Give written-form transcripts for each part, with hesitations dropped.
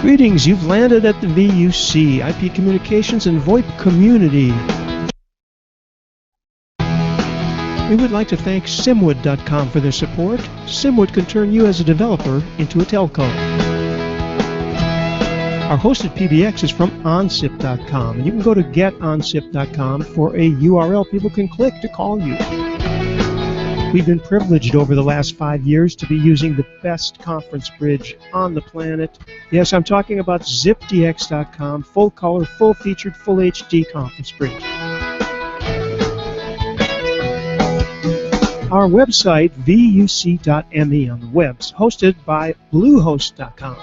Greetings, you've landed at the VUC, IP Communications and VoIP Community. We would like to thank Simwood.com for their support. Simwood can turn you as a developer into a telco. Our hosted PBX is from onsip.com, and you can go to getonsip.com for a URL people can click to call you. We've been privileged over the last 5 years to be using the best conference bridge on the planet. Yes, I'm talking about zipdx.com, full color, full featured, full HD conference bridge. Our website, vuc.me on the webs, hosted by bluehost.com.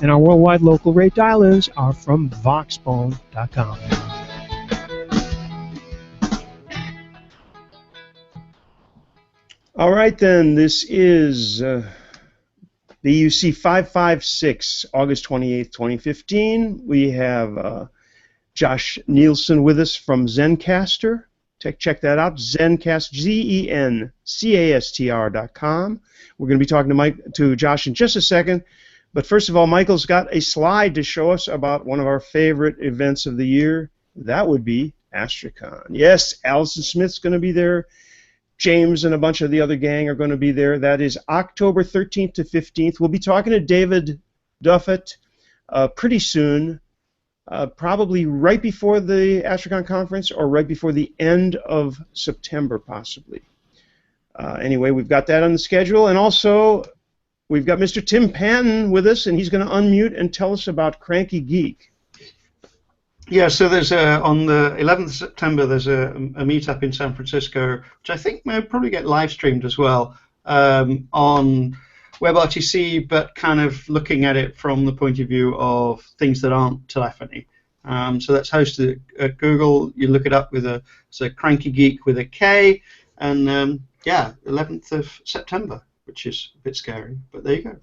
And our worldwide local rate dial-ins are from voxbone.com. All right, then. This is VUC 556, August 28th, 2015. We have Josh Nielsen with us from Zencastr. Check that out, Zencastr, Zencastr.com. We're going to be talking to Josh in just a second. But first of all, Michael's got a slide to show us about one of our favorite events of the year. That would be AstraCon. Yes, Allison Smith's going to be there. James and a bunch of the other gang are going to be there. That is October 13th to 15th. We'll be talking to David Duffett pretty soon, probably right before the AstraCon conference or right before the end of September, possibly. Anyway, we've got that on the schedule. And also, we've got Mr. Tim Panton with us, and he's going to unmute and tell us about Cranky Geek. Yeah, so there's on the 11th of September, there's a meetup in San Francisco, which I think may probably get live streamed as well on WebRTC, but kind of looking at it from the point of view of things that aren't telephony. So that's hosted at Google. You look it up with it's a Cranky Geek with a K, and yeah, 11th of September, which is a bit scary, but there you go.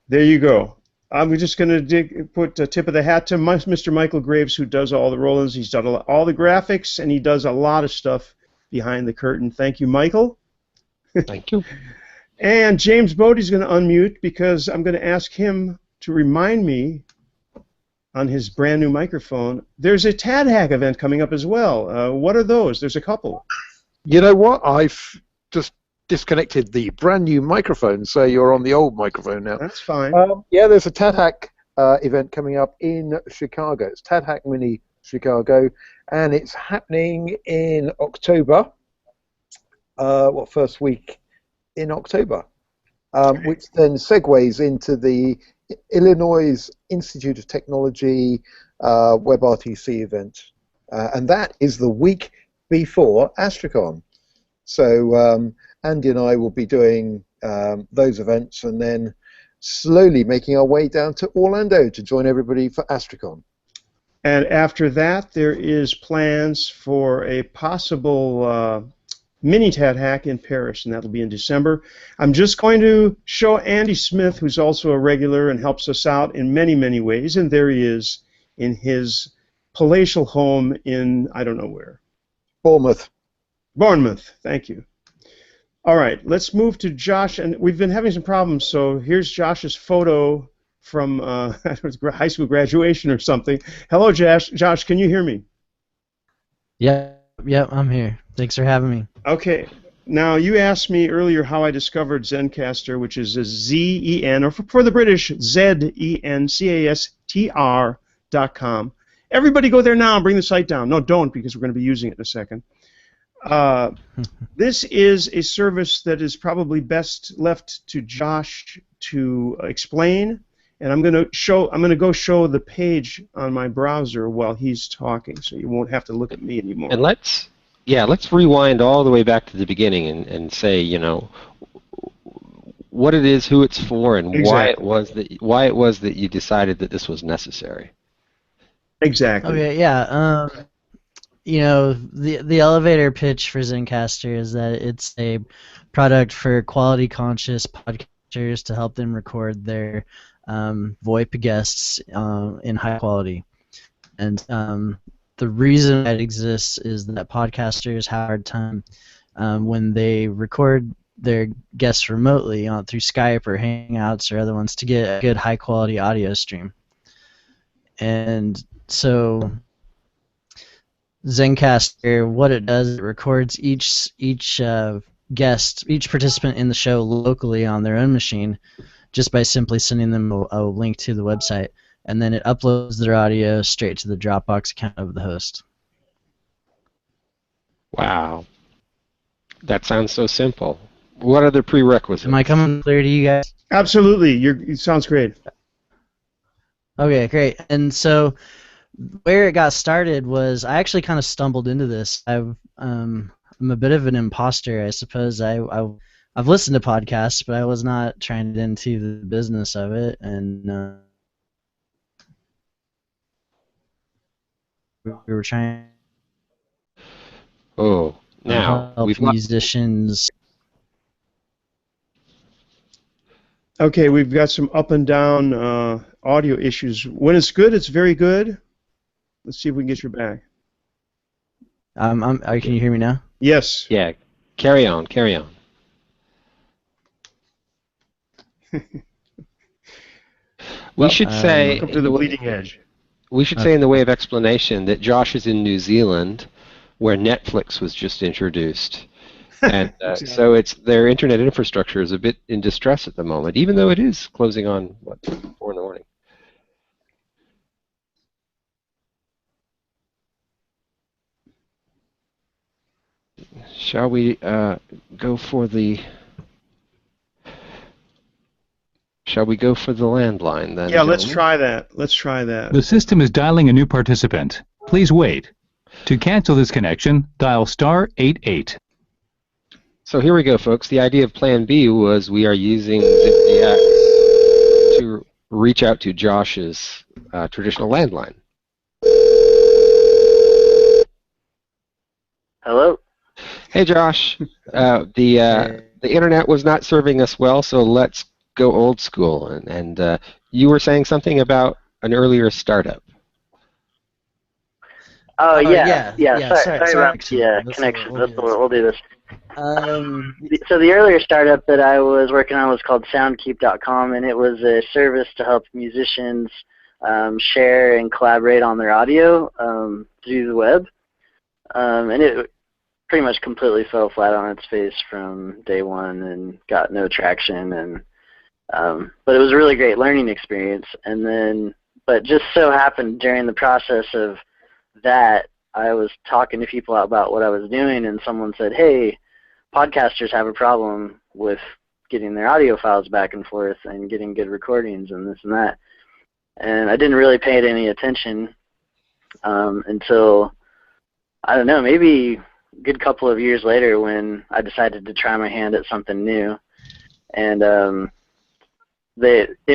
There you go. We're just going to put a tip of the hat to Mr. Michael Graves, who does all the roll-ins. He's done all the graphics, and he does a lot of stuff behind the curtain. Thank you, Michael. Thank you. And James Bodie's going to unmute because I'm going to ask him to remind me on his brand new microphone. There's a TADHack event coming up as well. What are those? There's a couple. You know what? I've just disconnected the brand new microphone, so you're on the old microphone now. That's fine. Yeah, there's a TADHack event coming up in Chicago. It's TADHack Mini Chicago, and it's happening in October. First week in October, which then segues into the Illinois Institute of Technology WebRTC event, and that is the week before AstraCon. So Andy and I will be doing those events and then slowly making our way down to Orlando to join everybody for AstraCon. And after that, there is plans for a possible mini TADHack in Paris, and that'll be in December. I'm just going to show Andy Smith, who's also a regular and helps us out in many, many ways, and there he is in his palatial home in, I don't know where. Bournemouth, thank you. All right, let's move to Josh, and we've been having some problems, so here's Josh's photo from high school graduation or something. Hello, Josh. Josh, can you hear me? Yeah, I'm here. Thanks for having me. Okay. Now, you asked me earlier how I discovered Zencastr, which is a Z-E-N, or for the British, ZENCASTR.com. Everybody go there now and bring the site down. No, don't, because we're going to be using it in a second. This is a service that is probably best left to Josh to explain, and I'm going to go show the page on my browser while he's talking, so you won't have to look at me anymore. And let's rewind all the way back to the beginning and say, you know, what it is, who it's for, and exactly. why it was that you decided that this was necessary. Exactly. Okay, yeah. You know, the elevator pitch for Zencastr is that it's a product for quality-conscious podcasters to help them record their VoIP guests in high quality. And the reason that exists is that podcasters have a hard time when they record their guests remotely through Skype or Hangouts or other ones to get a good high-quality audio stream. And so Zencastr, what it does, it records each guest, each participant in the show locally on their own machine, just by simply sending them a link to the website, and then it uploads their audio straight to the Dropbox account of the host. Wow. That sounds so simple. What are the prerequisites? Am I coming clear to you guys? Absolutely. It sounds great. Okay, great. And so where it got started was I actually kind of stumbled into this. I'm a bit of an imposter, I suppose. I've listened to podcasts, but I was not trying to get into the business of it, and we were trying Oh, to now help musicians. Okay, we've got some up and down audio issues. When it's good, it's very good. Let's see if we can get you back. Can you hear me now? Yes. Yeah, carry on, carry on. We should say Welcome to the bleeding edge. We should say in the way of explanation that Josh is in New Zealand, where Netflix was just introduced. And Exactly. so their internet infrastructure is a bit in distress at the moment, even though it is closing on, 4 in the morning. Shall we go for the landline then? Yeah, let's gentlemen? try that. Let's try that. The system is dialing a new participant. Please wait. To cancel this connection, dial *88. So here we go, folks. The idea of Plan B was we are using the app to reach out to Josh's traditional landline. Hello? Hey, Josh. The internet was not serving us well, so let's go old school. And you were saying something about an earlier startup. Oh, yeah. Sorry about the connection. connection. We'll do this. So the earlier startup that I was working on was called soundkeep.com, and it was a service to help musicians share and collaborate on their audio through the web. And it pretty much completely fell flat on its face from day one and got no traction. And but it was a really great learning experience. And then, but just so happened during the process of that, I was talking to people about what I was doing, and someone said, hey, podcasters have a problem with getting their audio files back and forth and getting good recordings and this and that. And I didn't really pay it any attention until, I don't know, maybe a good couple of years later when I decided to try my hand at something new. And in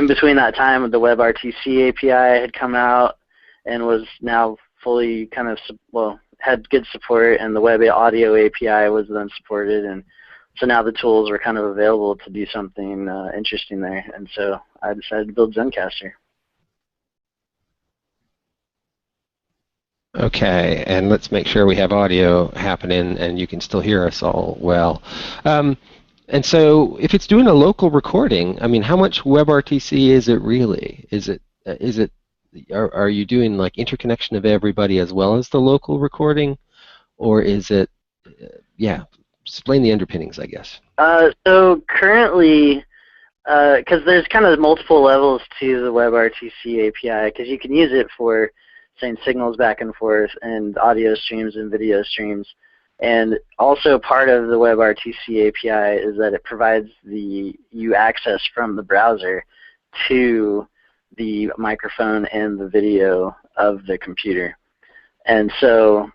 between that time, the WebRTC API had come out and was now fully kind of, had good support, and the web audio API was then supported, and so now the tools were kind of available to do something interesting there, and so I decided to build Zencastr. Okay, and let's make sure we have audio happening and you can still hear us all well. And so if it's doing a local recording, I mean, how much WebRTC is it really? Are you doing like interconnection of everybody as well as the local recording, or is it, explain the underpinnings, I guess. So currently, because there's kind of multiple levels to the WebRTC API, because you can use it for sending signals back and forth and audio streams and video streams. And also part of the WebRTC API is that it provides you access from the browser to the microphone and the video of the computer. And so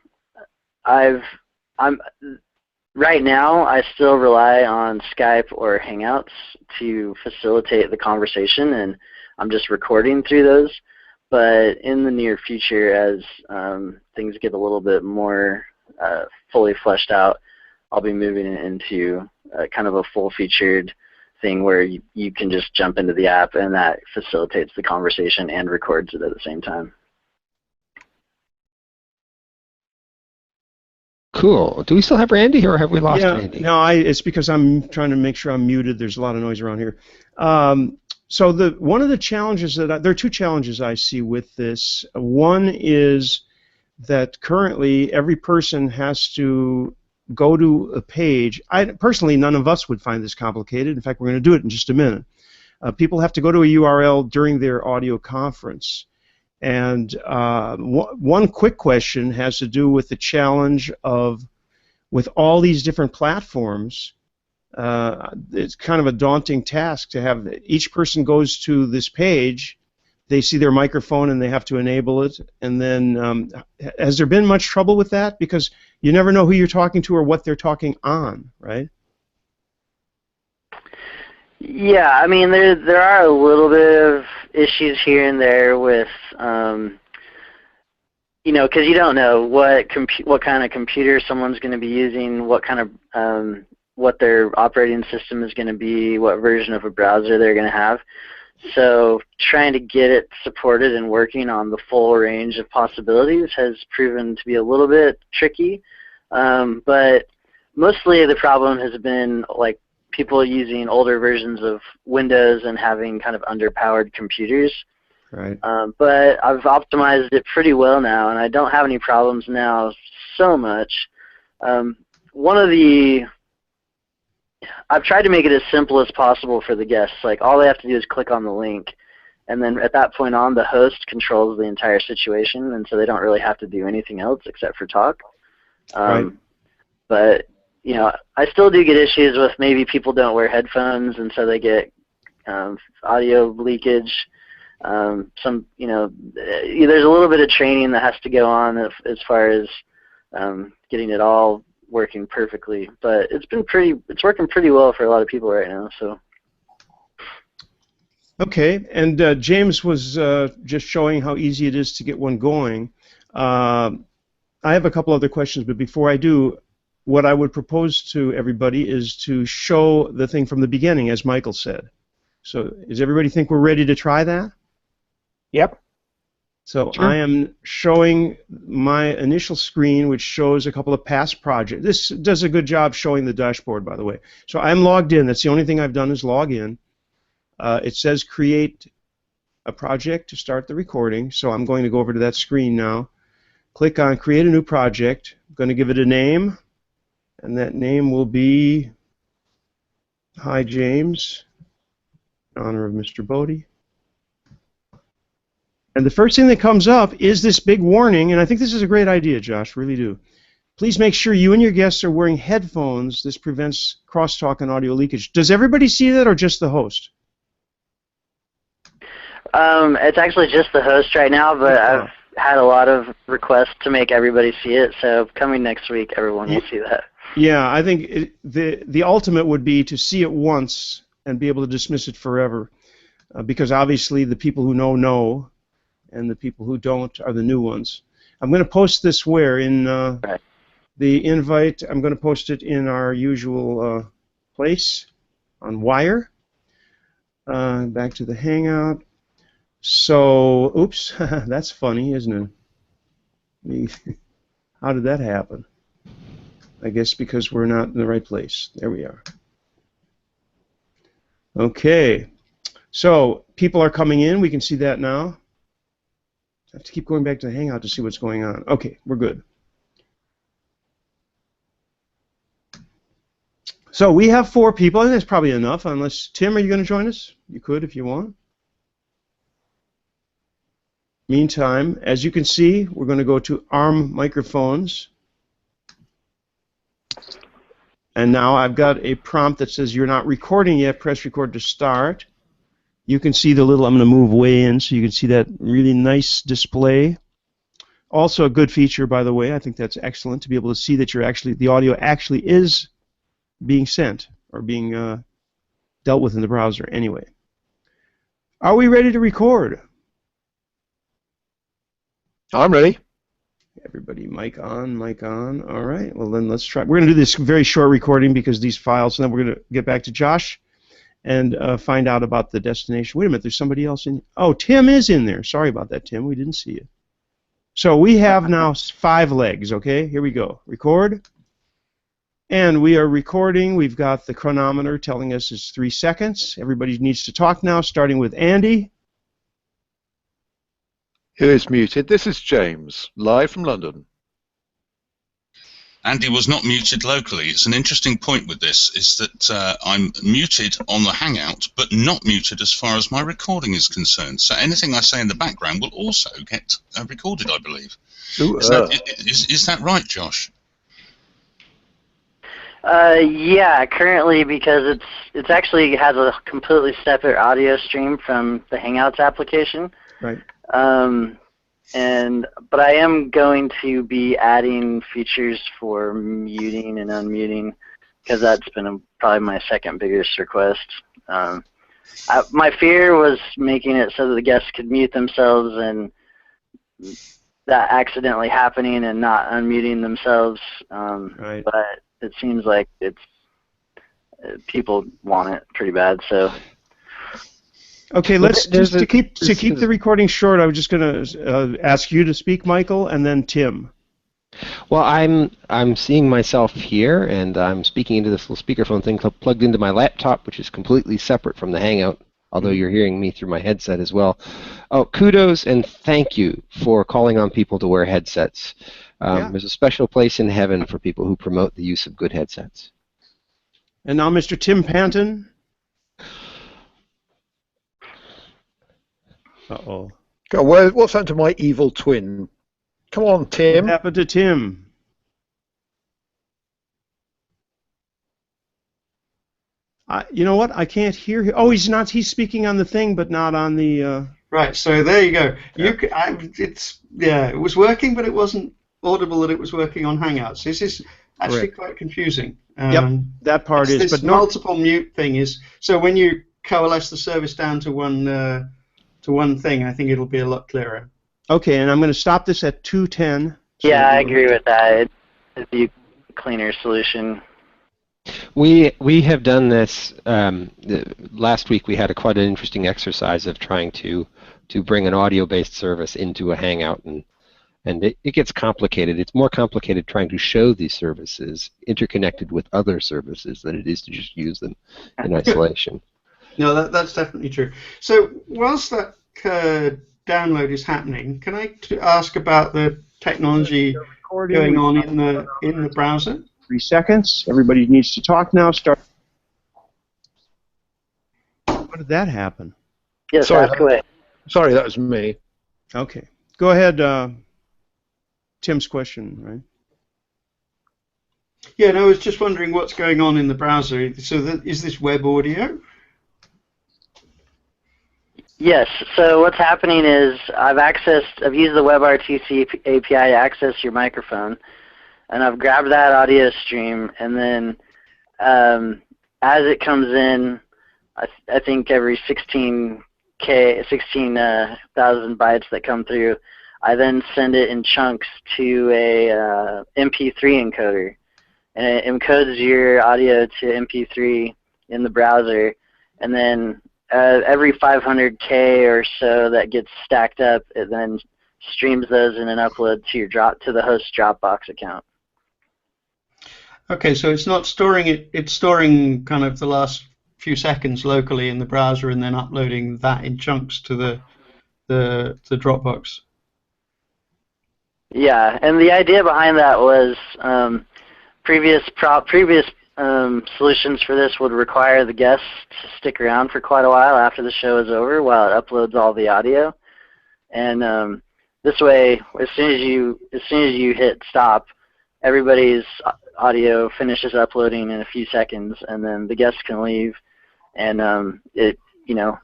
right now I still rely on Skype or Hangouts to facilitate the conversation, and I'm just recording through those. But in the near future, as things get a little bit more fully fleshed out, I'll be moving it into kind of a full-featured thing where you can just jump into the app and that facilitates the conversation and records it at the same time. Cool. Do we still have Randy, or have we lost Randy? No, it's because I'm trying to make sure I'm muted. There's a lot of noise around here. So one of the challenges there are two challenges I see with this. One is that currently every person has to go to a page. Personally, none of us would find this complicated. In fact, we're going to do it in just a minute. People have to go to a URL during their audio conference. And one quick question has to do with the challenge of, with all these different platforms, it's kind of a daunting task to have each person goes to this page, they see their microphone and they have to enable it, and then has there been much trouble with that? Because you never know who you're talking to or what they're talking on, right? Yeah, I mean, there are a little bit of issues here and there with, you know, because you don't know what kind of computer someone's going to be using, what kind of what their operating system is going to be, what version of a browser they're going to have. So trying to get it supported and working on the full range of possibilities has proven to be a little bit tricky. But mostly the problem has been like people using older versions of Windows and having kind of underpowered computers. Right. But I've optimized it pretty well now, and I don't have any problems now so much. I've tried to make it as simple as possible for the guests. Like, all they have to do is click on the link, and then at that point on, the host controls the entire situation, and so they don't really have to do anything else except for talk. Right. But, you know, I still do get issues with maybe people don't wear headphones, and so they get audio leakage. You know, there's a little bit of training that has to go on as far as getting it all working perfectly, but it's working pretty well for a lot of people right now. So. Okay, and James was just showing how easy it is to get one going. I have a couple other questions, but before I do, what I would propose to everybody is to show the thing from the beginning, as Michael said. So, does everybody think we're ready to try that? Yep. So Sure. I am showing my initial screen, which shows a couple of past projects. This does a good job showing the dashboard, by the way. So I'm logged in. That's the only thing I've done is log in. It says create a project to start the recording. So I'm going to go over to that screen now. Click on create a new project. I'm going to give it a name, and that name will be Hi James, in honor of Mr. Bodie. And the first thing that comes up is this big warning, and I think this is a great idea, Josh, really do. Please make sure you and your guests are wearing headphones. This prevents crosstalk and audio leakage. Does everybody see that or just the host? It's actually just the host right now, but I've had a lot of requests to make everybody see it, so coming next week, everyone will see that. Yeah, I think the ultimate would be to see it once and be able to dismiss it forever, because obviously the people who know, and the people who don't are the new ones. I'm going to post this where? In the invite. I'm going to post it in our usual place on Wire. Back to the Hangout. So, oops, that's funny, isn't it? How did that happen? I guess because we're not in the right place. There we are. Okay. So, people are coming in. We can see that now. I have to keep going back to the Hangout to see what's going on. Okay, we're good. So we have 4 people. I think that's probably enough, unless, Tim, are you going to join us? You could if you want. Meantime, as you can see, we're going to go to ARM microphones. And now I've got a prompt that says, you're not recording yet, press record to start. You can see the little, I'm going to move way in so you can see that really nice display. Also a good feature, by the way. I think that's excellent to be able to see that the audio actually is being sent or being dealt with in the browser. Anyway, are we ready to record? I'm ready. Everybody, mic on, mic on. All right, well then let's try. We're going to do this very short recording because these files, and then we're going to get back to Josh and find out about the destination. Wait a minute, there's somebody else in. Oh, Tim is in there. Sorry about that, Tim. We didn't see you. So we have now 5 legs, okay? Here we go. Record. And we are recording. We've got the chronometer telling us it's 3 seconds. Everybody needs to talk now, starting with Andy. Who is muted? This is James, live from London. Andy was not muted locally. It's an interesting point with this, is that I'm muted on the Hangout, but not muted as far as my recording is concerned. So anything I say in the background will also get recorded, I believe. Is that right, Josh? Yeah, currently, because it's actually has a completely separate audio stream from the Hangouts application. Right. But I am going to be adding features for muting and unmuting, because that's been probably my second biggest request. My fear was making it so that the guests could mute themselves and that accidentally happening and not unmuting themselves. Right. But it seems like people want it pretty bad. So. Okay, let's just to keep the recording short. I was just going to ask you to speak, Michael, and then Tim. Well, I'm seeing myself here, and I'm speaking into this little speakerphone thing plugged into my laptop, which is completely separate from the Hangout, although you're hearing me through my headset as well. Oh, kudos and thank you for calling on people to wear headsets. There's a special place in heaven for people who promote the use of good headsets. And now Mr. Tim Panton. Uh-oh. God, what's happened to my evil twin? Come on, Tim. What happened to Tim? You know what? I can't hear him. Oh, he's not. He's speaking on the thing, but not on the. Right. So there you go. It was working, but it wasn't audible that it was working on Hangouts. This is actually quite confusing. Yep, that part is. This multiple mute thing is. So when you coalesce the service down to one thing, I think it'll be a lot clearer. Okay, and I'm going to stop this at 2:10. So yeah, I agree with that. It'd be a cleaner solution. We have done this. Last week we had quite an interesting exercise of trying to bring an audio-based service into a Hangout, and it gets complicated. It's more complicated trying to show these services interconnected with other services than it is to just use them in isolation. No, that's definitely true. So whilst that download is happening, can I ask about the technology going on in the browser? 3 seconds. Everybody needs to talk now. Start. How did that happen? Yes, sorry, that was me. Okay. Go ahead, Tim's question, right? Yeah, no, I was just wondering what's going on in the browser. So is this web audio? Yes. So what's happening is I've used the WebRTC API to access your microphone, and I've grabbed that audio stream, and then as it comes in, I think every 16,000 bytes that come through, I then send it in chunks to a MP3 encoder, and it encodes your audio to MP3 in the browser, and then every 500K or so that gets stacked up, it then streams those in and uploads to the host Dropbox account. Okay, so it's not storing it; it's storing kind of the last few seconds locally in the browser, and then uploading that in chunks to the Dropbox. Yeah, and the idea behind that was previous solutions for this would require the guests to stick around for quite a while after the show is over while it uploads all the audio, and this way, as soon as you hit stop, everybody's audio finishes uploading in a few seconds, and then the guests can leave, and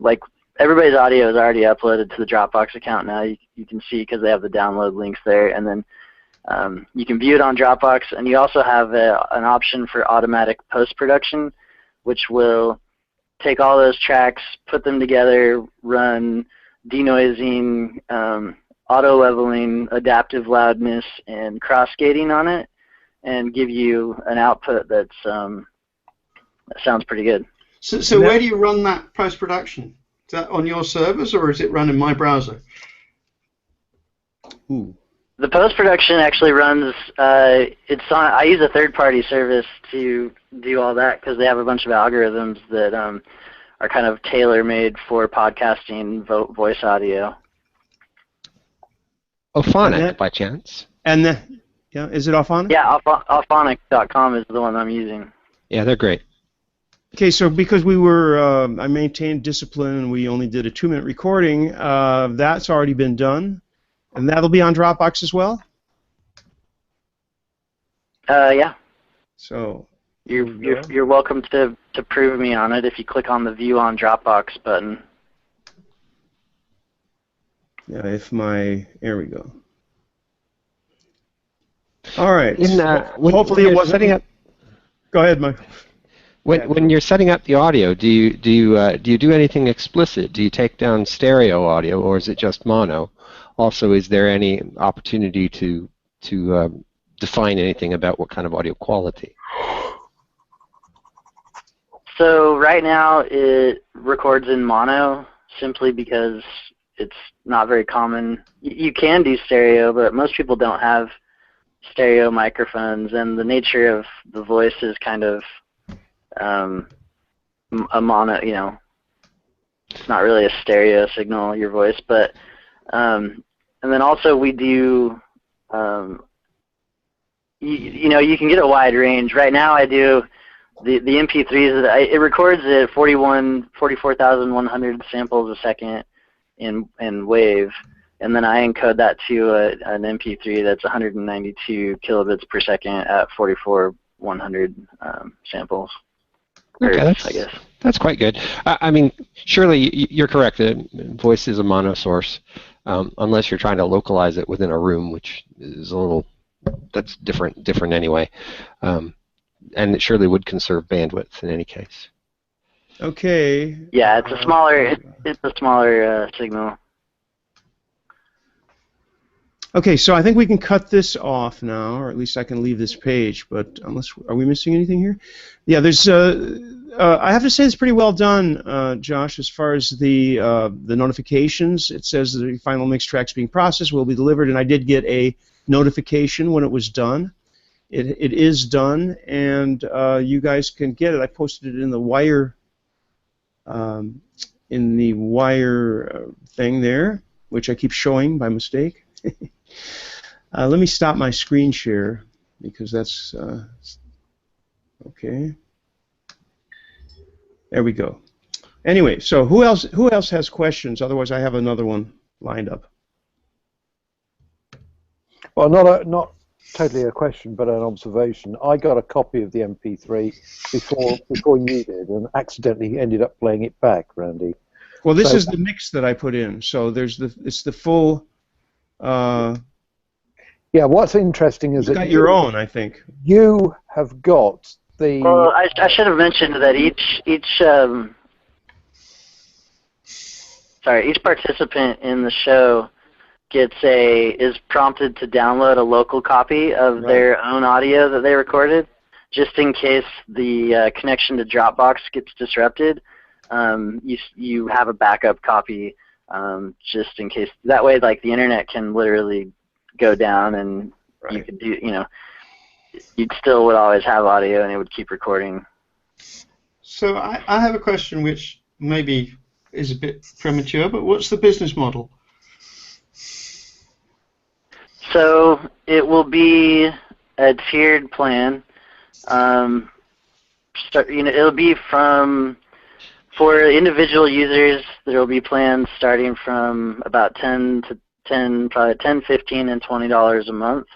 like everybody's audio is already uploaded to the Dropbox account now. You can see because they have the download links there, and then you can view it on Dropbox, and you also have an option for automatic post-production, which will take all those tracks, put them together, run denoising, auto-leveling, adaptive loudness, and cross-gating on it, and give you an output that sounds pretty good. So where do you run that post-production? Is that on your servers, or is it run in my browser? Ooh. The post-production actually runs, I use a third-party service to do all that because they have a bunch of algorithms that are kind of tailor-made for podcasting voice audio. Ophonic, by chance? And is it Ophonic? Yeah, Ophonic.com is the one I'm using. Yeah, they're great. Okay, so because I maintained discipline and we only did a 2-minute recording, that's already been done. And that'll be on Dropbox as well? Yeah. So you're welcome to prove me on it if you click on the View on Dropbox button. Yeah, there we go. All right. Hopefully it wasn't setting up. Go ahead, Mike. When you're setting up the audio, do you do anything explicit? Do you take down stereo audio, or is it just mono? Also, is there any opportunity to define anything about what kind of audio quality? So right now it records in mono simply because it's not very common. You can do stereo, but most people don't have stereo microphones, and the nature of the voice is kind of a mono, it's not really a stereo signal, your voice, but and then also we do, you can get a wide range. Right now I do the MP3s, it records at 44,100 samples a second in wave, and then I encode that to an MP3 that's 192 kilobits per second at 44,100 samples. Okay, I guess. That's quite good. I mean, surely you're correct that voice is a mono source, unless you're trying to localize it within a room, which is that's different anyway. And it surely would conserve bandwidth in any case. Okay. Yeah, it's a smaller signal. Okay, so I think we can cut this off now, or at least I can leave this page. But are we missing anything here? Yeah, there's. I have to say it's pretty well done, Josh. As far as the notifications, it says the final mix tracks being processed will be delivered, and I did get a notification when it was done. It is done, and you guys can get it. I posted it in the Wire. Thing there, which I keep showing by mistake. Let me stop my screen share because that's okay. There we go. Anyway, so who else has questions? Otherwise, I have another one lined up. Well, not totally a question, but an observation. I got a copy of the MP3 before you did, and accidentally ended up playing it back, Randy. Well, this is the mix that I put in. So it's the full. Yeah, what's interesting is you got your own, I think. You have got the. Well, I should have mentioned that each participant in the show is prompted to download a local copy of their own audio that they recorded, just in case the connection to Dropbox gets disrupted. You have a backup copy, just in case. That way, like, the internet can literally go down, and you could do, you still would always have audio, and it would keep recording. So I have a question which maybe is a bit premature, but what's the business model? So it will be a tiered plan. It'll be for individual users. There will be plans starting from about probably $10, $15, and $20 a month,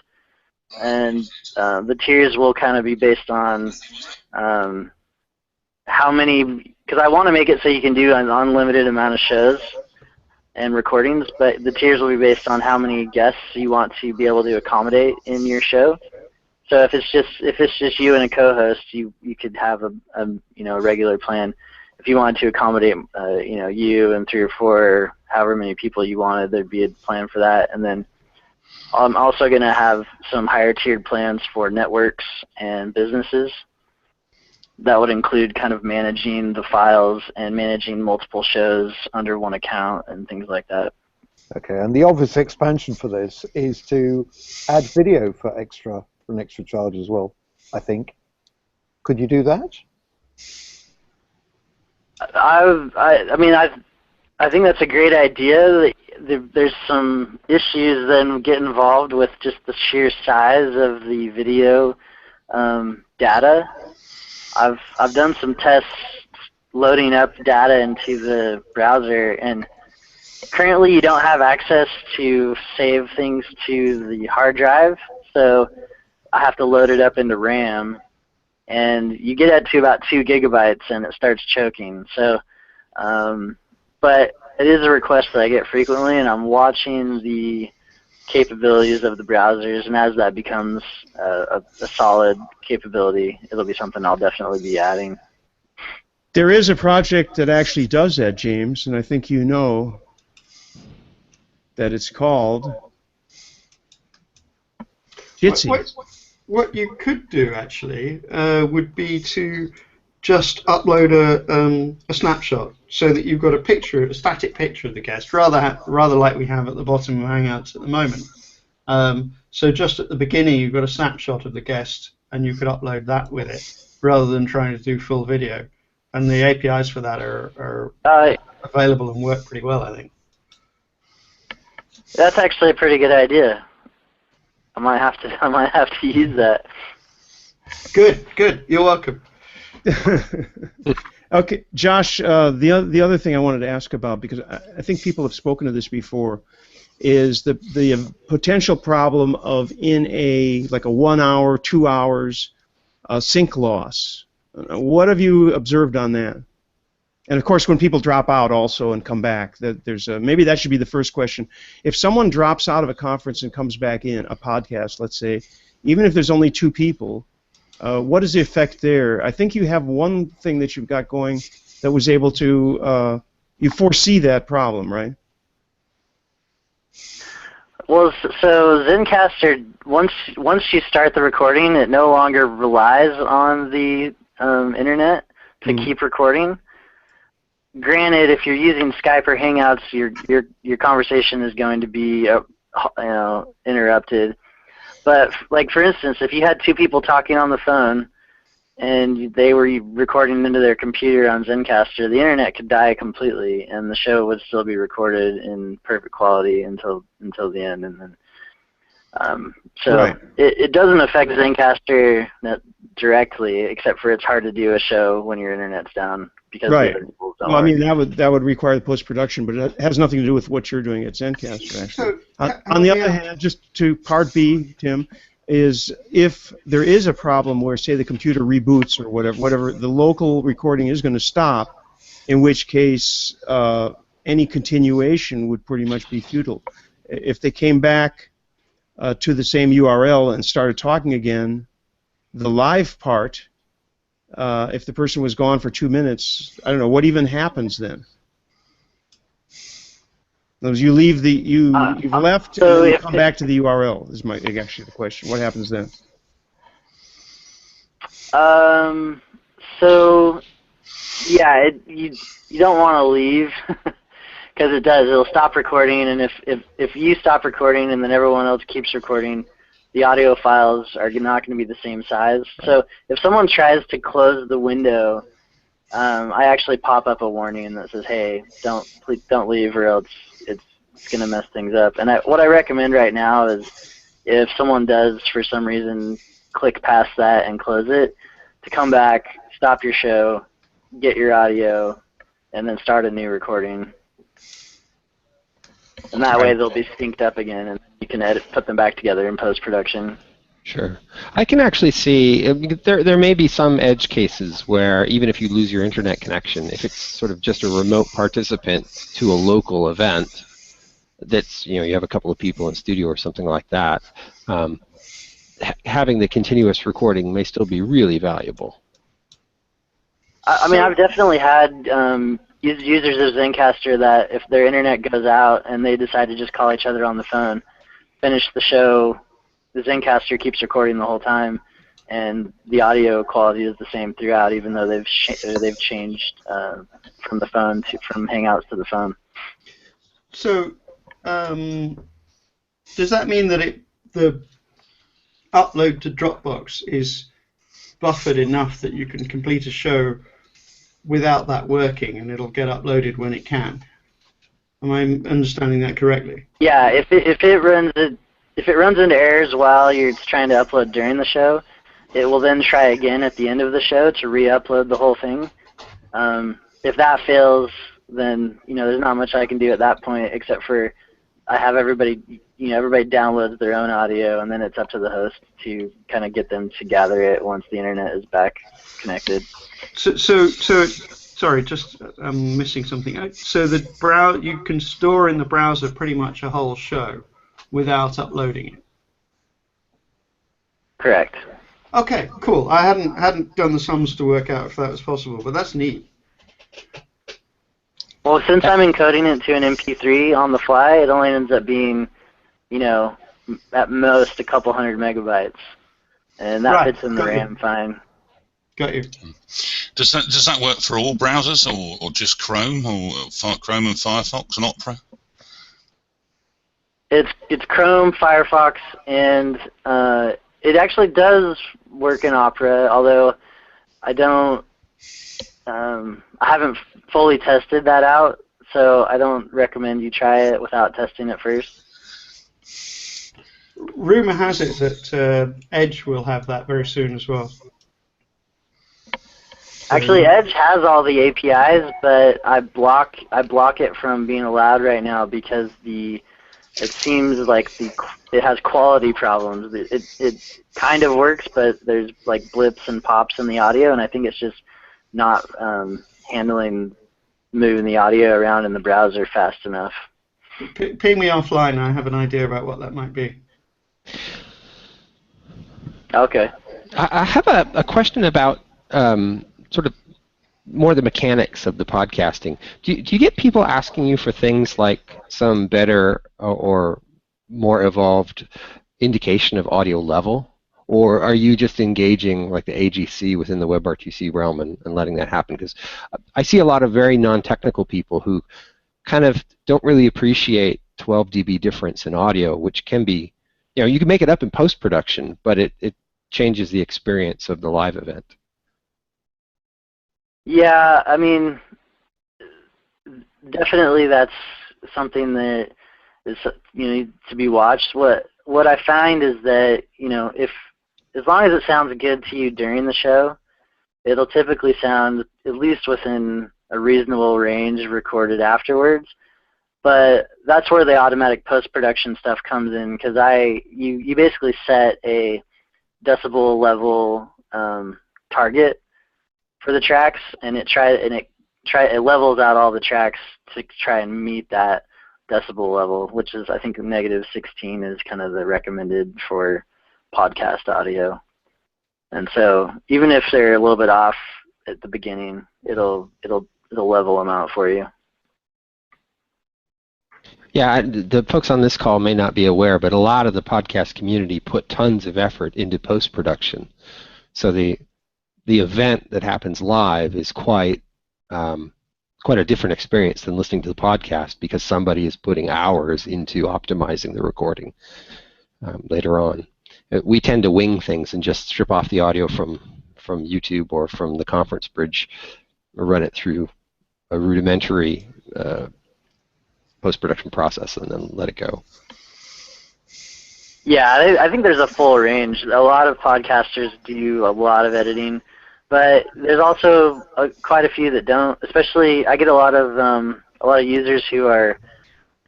and the tiers will kind of be based on how many. Because I want to make it so you can do an unlimited amount of shows and recordings, but the tiers will be based on how many guests you want to be able to accommodate in your show. So if it's just you and a co-host, you could have a regular plan. If you wanted to accommodate you and 3 or 4, however many people you wanted, there'd be a plan for that. And then I'm also going to have some higher tiered plans for networks and businesses. That would include kind of managing the files and managing multiple shows under one account and things like that. Okay, and the obvious expansion for this is to add video for an extra charge as well, I think. Could you do that? I think that's a great idea. There's some issues then get involved with just the sheer size of the video data. I've done some tests loading up data into the browser, and currently you don't have access to save things to the hard drive, so I have to load it up into RAM, and you get it to about 2 gigabytes and it starts choking. So, but it is a request that I get frequently, and I'm watching the capabilities of the browsers, and as that becomes a solid capability, it'll be something I'll definitely be adding. There is a project that actually does that, James, and I think you know that it's called Jitsi. What you could do actually would be to just upload a snapshot so that you've got a static picture of the guest, rather like we have at the bottom of Hangouts at the moment. So just at the beginning, you've got a snapshot of the guest, and you could upload that with it, rather than trying to do full video. And the APIs for that are available and work pretty well, I think. That's actually a pretty good idea. I might have to use that. Good. You're welcome. Okay, Josh. The other thing I wanted to ask about, because I think people have spoken of this before, is the potential problem of in a 1 hour, 2 hours sync loss. What have you observed on that? And of course, when people drop out also and come back, maybe that should be the first question. If someone drops out of a conference and comes back in a podcast, let's say, even if there's only 2 people, what is the effect there? I think you have one thing that you've got going that was able to you foresee that problem, right? Well, so Zencastr, once you start the recording, it no longer relies on the internet to keep recording. Granted, if you're using Skype or Hangouts, your conversation is going to be interrupted. But like for instance, if you had 2 people talking on the phone and they were recording into their computer on Zencastr, the internet could die completely, and the show would still be recorded in perfect quality until the end. And then, so right. It doesn't affect Zencastr directly, except for it's hard to do a show when your internet's down because right. the people don't well, I mean that would require the post-production, but it has nothing to do with what you're doing at Zencastr, actually. On the other hand, just to part B, Tim, is if there is a problem where, say, the computer reboots or whatever, the local recording is going to stop, in which case any continuation would pretty much be futile. If they came back to the same URL and started talking again, the live part, if the person was gone for 2 minutes, I don't know, what even happens then? You leave you've left and then you come back to the URL is actually the question. What happens then? So yeah, you don't want to leave because it'll stop recording, and if you stop recording and then everyone else keeps recording, the audio files are not going to be the same size. So if someone tries to close the window, I actually pop up a warning that says, "Hey, please don't leave, or else it's going to mess things up." And what I recommend right now is, if someone does for some reason click past that and close it, to come back, stop your show, get your audio, and then start a new recording. And that way they'll be synced up again, and you can put them back together in post-production. Sure. I can actually see, there may be some edge cases where even if you lose your internet connection, if it's sort of just a remote participant to a local event, that's, you have a couple of people in studio or something like that, having the continuous recording may still be really valuable. I mean, I've definitely had users of Zencastr that if their internet goes out and they decide to just call each other on the phone, finish the show, the Zencastr keeps recording the whole time, and the audio quality is the same throughout, even though they've changed from Hangouts to the phone. So does that mean that the upload to Dropbox is buffered enough that you can complete a show without that working, and it'll get uploaded when it can? Am I understanding that correctly? Yeah, if it runs into errors while you're trying to upload during the show, it will then try again at the end of the show to re-upload the whole thing. If that fails, then there's not much I can do at that point except for I have everybody downloads their own audio, and then it's up to the host to kind of get them to gather it once the internet is back connected. So sorry, just I'm missing something. So you can store in the browser pretty much a whole show without uploading it. Correct. Okay, cool. I hadn't done the sums to work out if that was possible, but that's neat. Well, since I'm encoding it to an MP3 on the fly, it only ends up being, at most a couple hundred megabytes, and that fits in the RAM fine. Got you. Does that work for all browsers, or just Chrome, or Chrome and Firefox and Opera? It's Chrome, Firefox, and it actually does work in Opera, although I haven't fully tested that out, so I don't recommend you try it without testing it first. Rumor has it that Edge will have that very soon as well. Actually, Edge has all the APIs, but I block it from being allowed right now because it seems like it has quality problems. It kind of works, but there's like blips and pops in the audio, and I think it's just not handling moving the audio around in the browser fast enough. Ping me offline. I have an idea about what that might be. Okay. I have a question about sort of more the mechanics of the podcasting. Do you get people asking you for things like some better or more evolved indication of audio level? Or are you just engaging like the AGC within the WebRTC realm and letting that happen? Because I see a lot of very non-technical people who kind of don't really appreciate 12 dB difference in audio, which can be, you can make it up in post-production, but it changes the experience of the live event. Yeah, I mean, definitely that's something that is to be watched. What I find is that if as long as it sounds good to you during the show, it'll typically sound at least within a reasonable range recorded afterwards. But that's where the automatic post-production stuff comes in, because you basically set a decibel level target for the tracks, and it levels out all the tracks to try and meet that decibel level, which is, I think, -16 is kind of the recommended for podcast audio. And so even if they're a little bit off at the beginning, it'll level them out for you. Yeah, the folks on this call may not be aware, but a lot of the podcast community put tons of effort into post-production. So the event that happens live is quite a different experience than listening to the podcast, because somebody is putting hours into optimizing the recording later on. We tend to wing things and just strip off the audio from YouTube or from the conference bridge, or run it through a rudimentary post-production process and then let it go. Yeah, I think there's a full range. A lot of podcasters do a lot of editing, but there's also quite a few that don't. Especially, I get a lot of users who are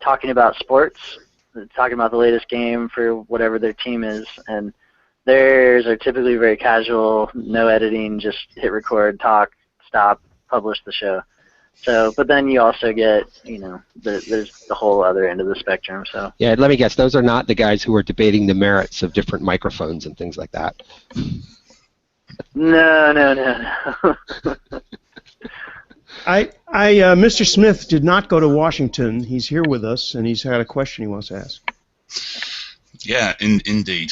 talking about sports, talking about the latest game for whatever their team is, and theirs are typically very casual, no editing, just hit record, talk, stop, publish the show. So, but then you also get, there's the whole other end of the spectrum. So yeah, let me guess, those are not the guys who are debating the merits of different microphones and things like that. No. Mr. Smith did not go to Washington. He's here with us, and he's had a question he wants to ask. Yeah, indeed.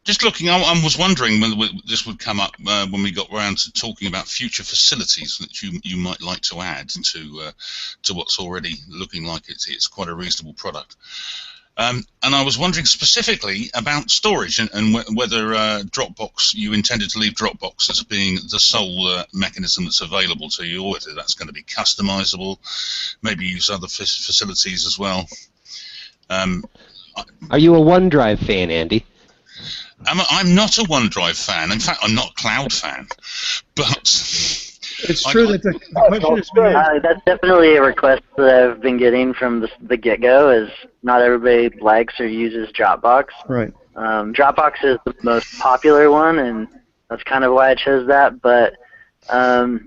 Just looking, I was wondering whether this would come up when we got around to talking about future facilities that you might like to add to what's already looking like it's quite a reasonable product. And I was wondering specifically about storage and whether Dropbox, you intended to leave Dropbox as being the sole mechanism that's available to you, or whether that's going to be customizable, maybe use other facilities as well. Are you a OneDrive fan, Andy? I'm not a OneDrive fan. In fact, I'm not a cloud fan. But it's true that the question has been that's definitely a request that I've been getting from the get-go, is not everybody likes or uses Dropbox. Right. Dropbox is the most popular one, and that's kind of why I chose that. But I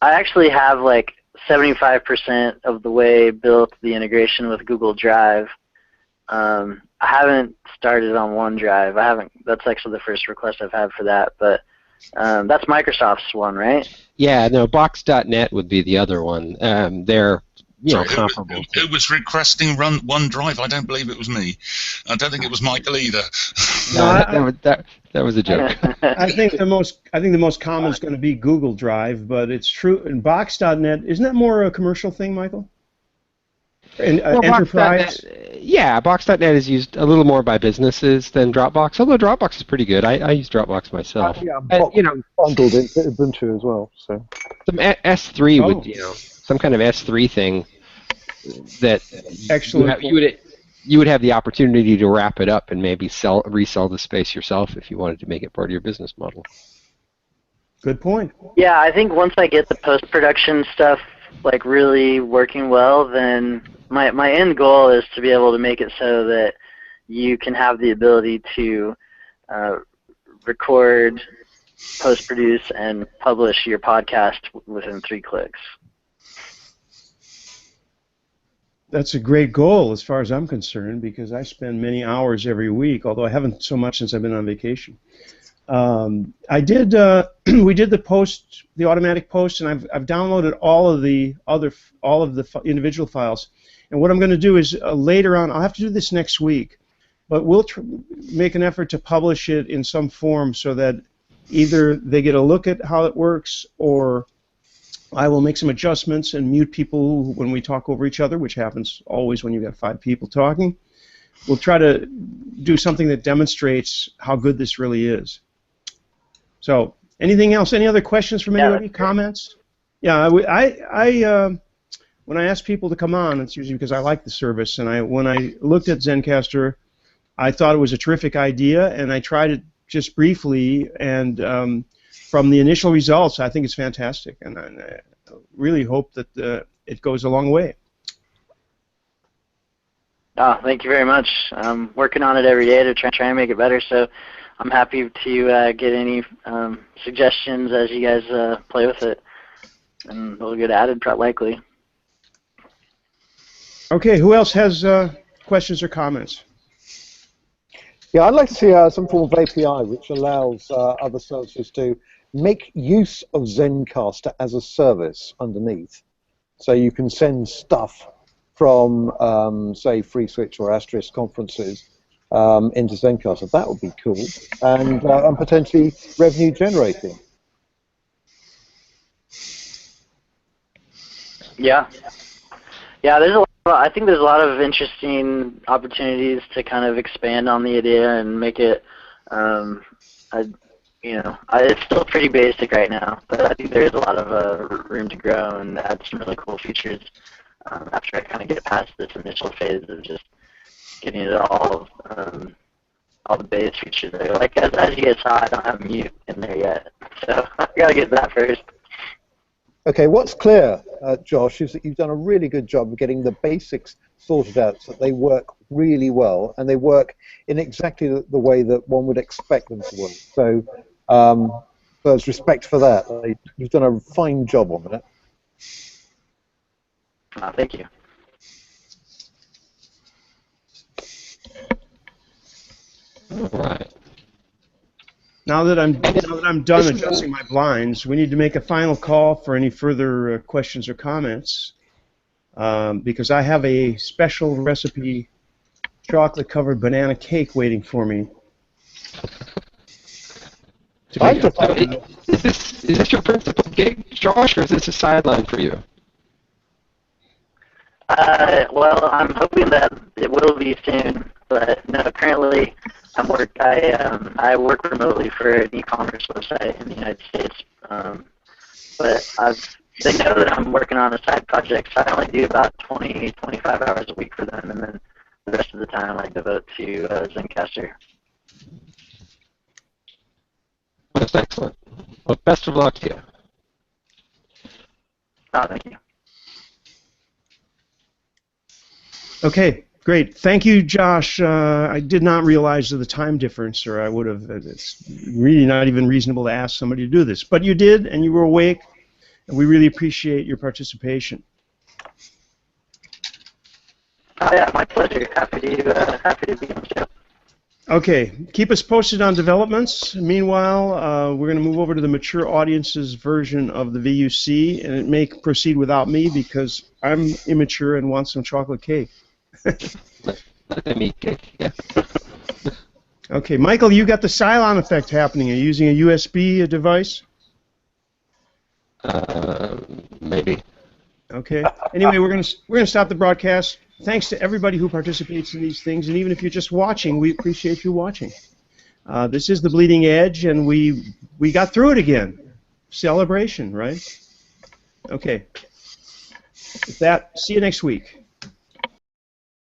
actually have like 75% of the way built the integration with Google Drive. I haven't started on OneDrive. That's actually the first request I've had for that, but that's Microsoft's one, right? Yeah, no, Box.net would be the other one. They're comparable. Who was requesting OneDrive? I don't believe it was me. I don't think it was Michael either. No, that was a joke. I think the most common is going to be Google Drive, but it's true. And Box.net, isn't that more a commercial thing, Michael? And enterprise? Box.net is used a little more by businesses than Dropbox, although Dropbox is pretty good. I use Dropbox myself. Bundled into Ubuntu as well. So some S3 would, some kind of S3 thing that you would have the opportunity to wrap it up and maybe resell the space yourself if you wanted to make it part of your business model. Good point. Yeah, I think once I get the post-production stuff like really working well, then my end goal is to be able to make it so that you can have the ability to record, post-produce, and publish your podcast within 3 clicks. That's a great goal as far as I'm concerned, because I spend many hours every week, although I haven't so much since I've been on vacation. We did the automatic post, and I've downloaded all of the individual files. And what I'm going to do is later on, I'll have to do this next week, but we'll make an effort to publish it in some form so that either they get a look at how it works, or I will make some adjustments and mute people when we talk over each other, which happens always when you've got 5 people talking. We'll try to do something that demonstrates how good this really is. So, anything else? Any other questions from anybody? Comments? Yeah, when I ask people to come on, it's usually because I like the service. And when I looked at Zencastr, I thought it was a terrific idea, and I tried it just briefly. And from the initial results, I think it's fantastic, and I really hope that it goes a long way. Thank you very much. I'm working on it every day to try and make it better. So I'm happy to get any suggestions as you guys play with it, and it'll get added likely. Okay, who else has questions or comments? Yeah, I'd like to see some form of API which allows other services to make use of Zencastr as a service underneath. So you can send stuff from, say, FreeSwitch or Asterisk conferences into Zencastr. That would be cool, and potentially revenue generating. Yeah, I think there's a lot of interesting opportunities to kind of expand on the idea and make it, it's still pretty basic right now, but I think there's a lot of room to grow and add some really cool features after I kind of get past this initial phase of just getting it all the base features there. Like as you guys saw, I don't have mute in there yet, so I gotta get that first. Okay, what's clear, Josh, is that you've done a really good job of getting the basics sorted out so that they work really well, and they work in exactly the way that one would expect them to work. So there's respect for that. You've done a fine job on it. Thank you. All right. Now that I'm done adjusting my blinds, we need to make a final call for any further questions or comments, because I have a special recipe chocolate-covered banana cake waiting for me. Is this your principal gig, Josh, or is this a sideline for you? Well, I'm hoping that it will be soon, but no, currently I work remotely for an e-commerce website in the United States, but they know that I'm working on a side project, so I only do about 20, 25 hours a week for them, and then the rest of the time I devote to Zencastr. That's excellent. Well, best of luck to you. Oh, thank you. Okay, great. Thank you, Josh. I did not realize the time difference, or I would have. It's really not even reasonable to ask somebody to do this. But you did, and you were awake, and we really appreciate your participation. Oh, yeah, my pleasure. Happy to be on the show. Okay, keep us posted on developments. Meanwhile, we're going to move over to the mature audience's version of the VUC, and it may proceed without me because I'm immature and want some chocolate cake. Okay, Michael, you got the Cylon effect happening. Are you using a USB device? Maybe. Okay. Anyway, we're gonna stop the broadcast. Thanks to everybody who participates in these things, and even if you're just watching, we appreciate you watching. This is the Bleeding Edge, and we got through it again. Celebration, right? Okay. With that, see you next week.